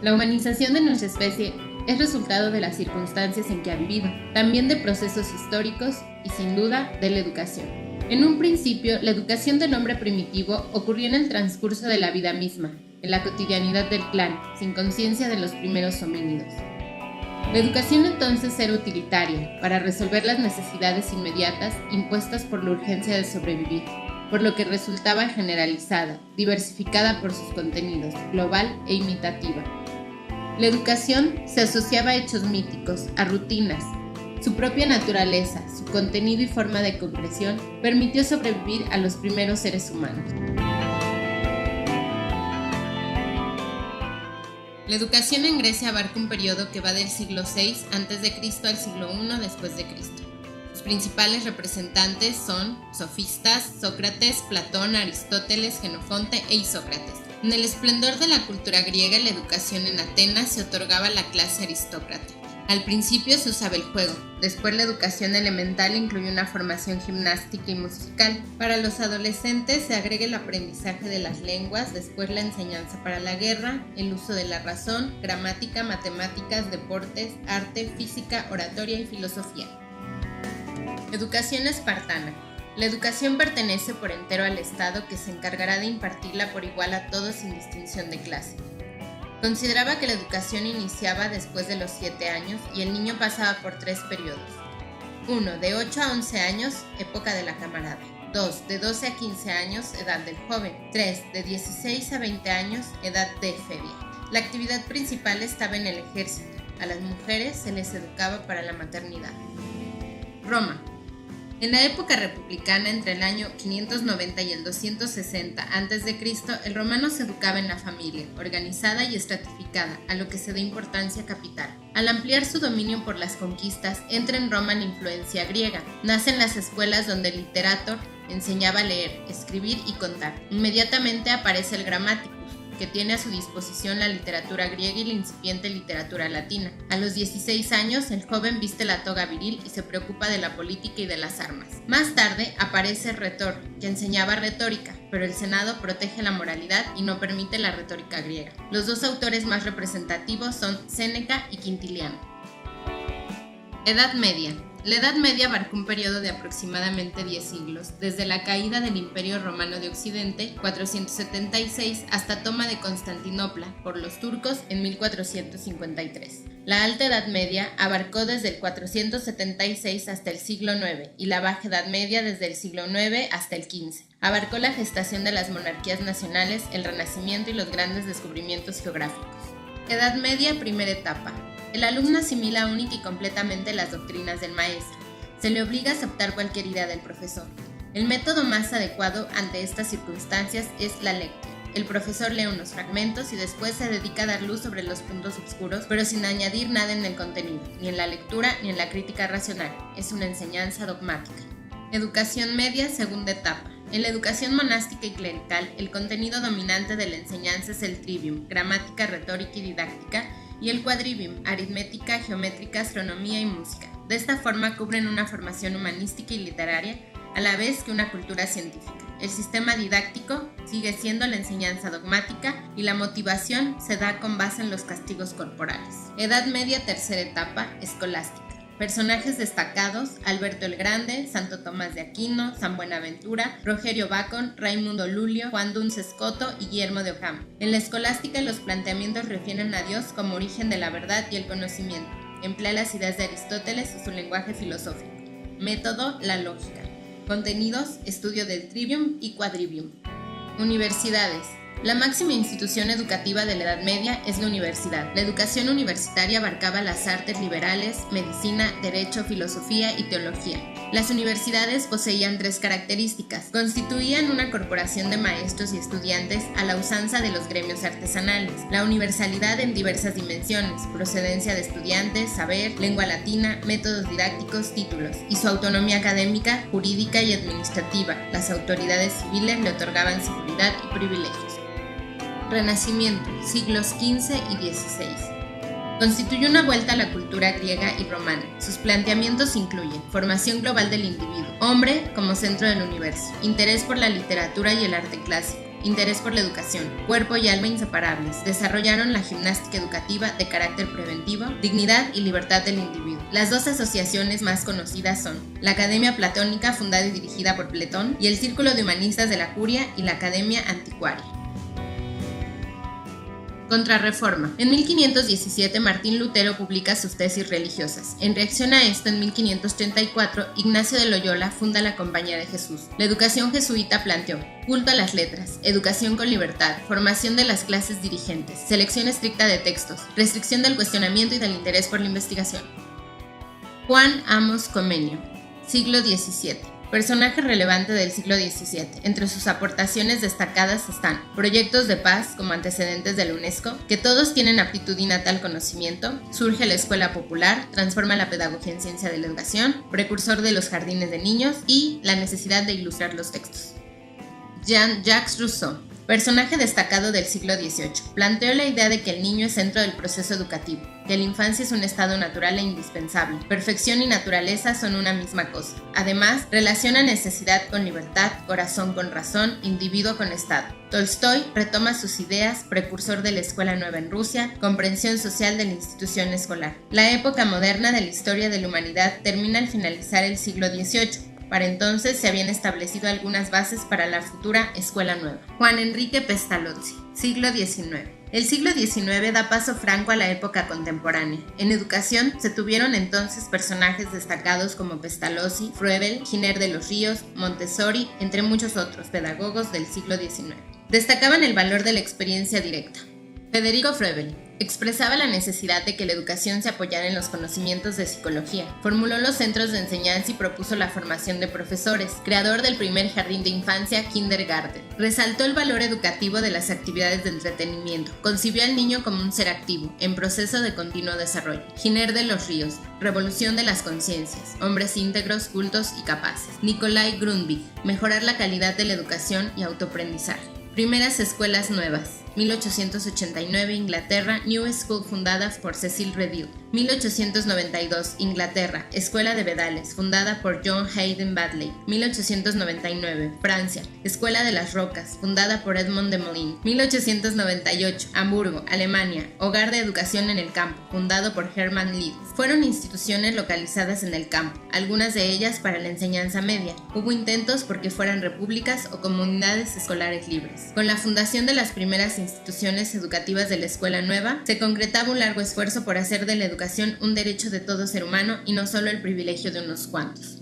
La humanización de nuestra especie es resultado de las circunstancias en que ha vivido, también de procesos históricos y, sin duda, de la educación. En un principio, la educación del hombre primitivo ocurrió en el transcurso de la vida misma, en la cotidianidad del clan, sin conciencia de los primeros homínidos. La educación entonces era utilitaria, para resolver las necesidades inmediatas impuestas por la urgencia de sobrevivir, por lo que resultaba generalizada, diversificada por sus contenidos, global e imitativa. La educación se asociaba a hechos míticos, a rutinas. Su propia naturaleza, su contenido y forma de concreción permitió sobrevivir a los primeros seres humanos. La educación en Grecia abarca un periodo que va del siglo VI a.C. al siglo I después de Cristo. Sus principales representantes son sofistas, Sócrates, Platón, Aristóteles, Jenofonte e Isócrates. En el esplendor de la cultura griega, la educación en Atenas se otorgaba a la clase aristócrata. Al principio se usaba el juego, después la educación elemental incluye una formación gimnástica y musical. Para los adolescentes se agrega el aprendizaje de las lenguas, después la enseñanza para la guerra, el uso de la razón, gramática, matemáticas, deportes, arte, física, oratoria y filosofía. Educación espartana. La educación pertenece por entero al Estado, que se encargará de impartirla por igual a todos sin distinción de clase. Consideraba que la educación iniciaba después de los 7 años y el niño pasaba por 3 periodos. 1. De 8 a 11 años, época de la camarada. 2. De 12 a 15 años, edad del joven. 3. De 16 a 20 años, edad de efebia. La actividad principal estaba en el ejército. A las mujeres se les educaba para la maternidad. Roma. En la época republicana, entre el año 590 y el 260 a.C., el romano se educaba en la familia, organizada y estratificada, a lo que se da importancia capital. Al ampliar su dominio por las conquistas, entra en Roma la influencia griega. Nacen las escuelas donde el literator enseñaba a leer, escribir y contar. Inmediatamente aparece el Grammaticus, que tiene a su disposición la literatura griega y la incipiente literatura latina. A los 16 años, el joven viste la toga viril y se preocupa de la política y de las armas. Más tarde aparece el retor, que enseñaba retórica, pero el Senado protege la moralidad y no permite la retórica griega. Los dos autores más representativos son Séneca y Quintiliano. Edad Media. La Edad Media abarcó un periodo de aproximadamente 10 siglos, desde la caída del Imperio Romano de Occidente, 476, hasta toma de Constantinopla por los turcos en 1453. La Alta Edad Media abarcó desde el 476 hasta el siglo IX y la Baja Edad Media desde el siglo IX hasta el XV. Abarcó la gestación de las monarquías nacionales, el Renacimiento y los grandes descubrimientos geográficos. Edad Media, primera etapa. El alumno asimila única y completamente las doctrinas del maestro. Se le obliga a aceptar cualquier idea del profesor. El método más adecuado ante estas circunstancias es la lectura. El profesor lee unos fragmentos y después se dedica a dar luz sobre los puntos oscuros, pero sin añadir nada en el contenido, ni en la lectura ni en la crítica racional. Es una enseñanza dogmática. Educación media, segunda etapa. En la educación monástica y clerical, el contenido dominante de la enseñanza es el trivium, gramática, retórica y didáctica, y el quadrivium, aritmética, geométrica, astronomía y música. De esta forma cubren una formación humanística y literaria, a la vez que una cultura científica. El sistema didáctico sigue siendo la enseñanza dogmática y la motivación se da con base en los castigos corporales. Edad Media, tercera etapa, escolástica. Personajes destacados: Alberto el Grande, Santo Tomás de Aquino, San Buenaventura, Rogerio Bacon, Raimundo Lulio, Juan Duns Scoto y Guillermo de Ockham. En la escolástica, los planteamientos refieren a Dios como origen de la verdad y el conocimiento. Emplea las ideas de Aristóteles y su lenguaje filosófico. Método: la lógica. Contenidos: estudio del trivium y quadrivium. Universidades. La máxima institución educativa de la Edad Media es la universidad. La educación universitaria abarcaba las artes liberales, medicina, derecho, filosofía y teología. Las universidades poseían 3 características. Constituían una corporación de maestros y estudiantes a la usanza de los gremios artesanales. La universalidad en diversas dimensiones: procedencia de estudiantes, saber, lengua latina, métodos didácticos, títulos. Y su autonomía académica, jurídica y administrativa. Las autoridades civiles le otorgaban seguridad y privilegios. Renacimiento, siglos XV y XVI. Constituye una vuelta a la cultura griega y romana. Sus planteamientos incluyen formación global del individuo, hombre como centro del universo, interés por la literatura y el arte clásico, interés por la educación, cuerpo y alma inseparables. Desarrollaron la gimnástica educativa de carácter preventivo, dignidad y libertad del individuo. Las dos asociaciones más conocidas son la Academia Platónica, fundada y dirigida por Platón, y el Círculo de Humanistas de la Curia y la Academia Antiquaria. Contrarreforma. En 1517 Martín Lutero publica sus tesis religiosas. En reacción a esto, en 1534 Ignacio de Loyola funda la Compañía de Jesús. La educación jesuita planteó culto a las letras, educación con libertad, formación de las clases dirigentes, selección estricta de textos, restricción del cuestionamiento y del interés por la investigación. Juan Amos Comenio, siglo XVII. Personaje relevante del siglo XVII. Entre sus aportaciones destacadas están proyectos de paz como antecedentes de la UNESCO, que todos tienen aptitud innata al conocimiento, surge la escuela popular, transforma la pedagogía en ciencia de la educación, precursor de los jardines de niños y la necesidad de ilustrar los textos. Jean-Jacques Rousseau. Personaje destacado del siglo XVIII, planteó la idea de que el niño es centro del proceso educativo, que la infancia es un estado natural e indispensable. Perfección y naturaleza son una misma cosa. Además, relaciona necesidad con libertad, corazón con razón, individuo con estado. Tolstoy retoma sus ideas, precursor de la escuela nueva en Rusia, comprensión social de la institución escolar. La época moderna de la historia de la humanidad termina al finalizar el siglo XVIII. Para entonces se habían establecido algunas bases para la futura escuela nueva. Juan Enrique Pestalozzi, siglo XIX. El siglo XIX da paso franco a la época contemporánea. En educación se tuvieron entonces personajes destacados como Pestalozzi, Froebel, Giner de los Ríos, Montessori, entre muchos otros pedagogos del siglo XIX. Destacaban el valor de la experiencia directa. Federico Froebel expresaba la necesidad de que la educación se apoyara en los conocimientos de psicología. Formuló los centros de enseñanza y propuso la formación de profesores, creador del primer jardín de infancia, Kindergarten. Resaltó el valor educativo de las actividades de entretenimiento. Concibió al niño como un ser activo, en proceso de continuo desarrollo. Giner de los Ríos, revolución de las conciencias, hombres íntegros, cultos y capaces. Nikolai Grundtvig, mejorar la calidad de la educación y autoaprendizaje. Primeras escuelas nuevas. 1889, Inglaterra, New School fundada por Cecil Reville. 1892, Inglaterra, Escuela de Vedales, fundada por John Hayden Baddeley. 1899, Francia, Escuela de las Rocas, fundada por Edmond de Molin. 1898, Hamburgo, Alemania, Hogar de Educación en el Campo, fundado por Hermann Leeds. Fueron instituciones localizadas en el campo, algunas de ellas para la enseñanza media. Hubo intentos porque fueran repúblicas o comunidades escolares libres. Con la fundación de las primeras instituciones educativas de la Escuela Nueva, se concretaba un largo esfuerzo por hacer de la educación un derecho de todo ser humano y no solo el privilegio de unos cuantos.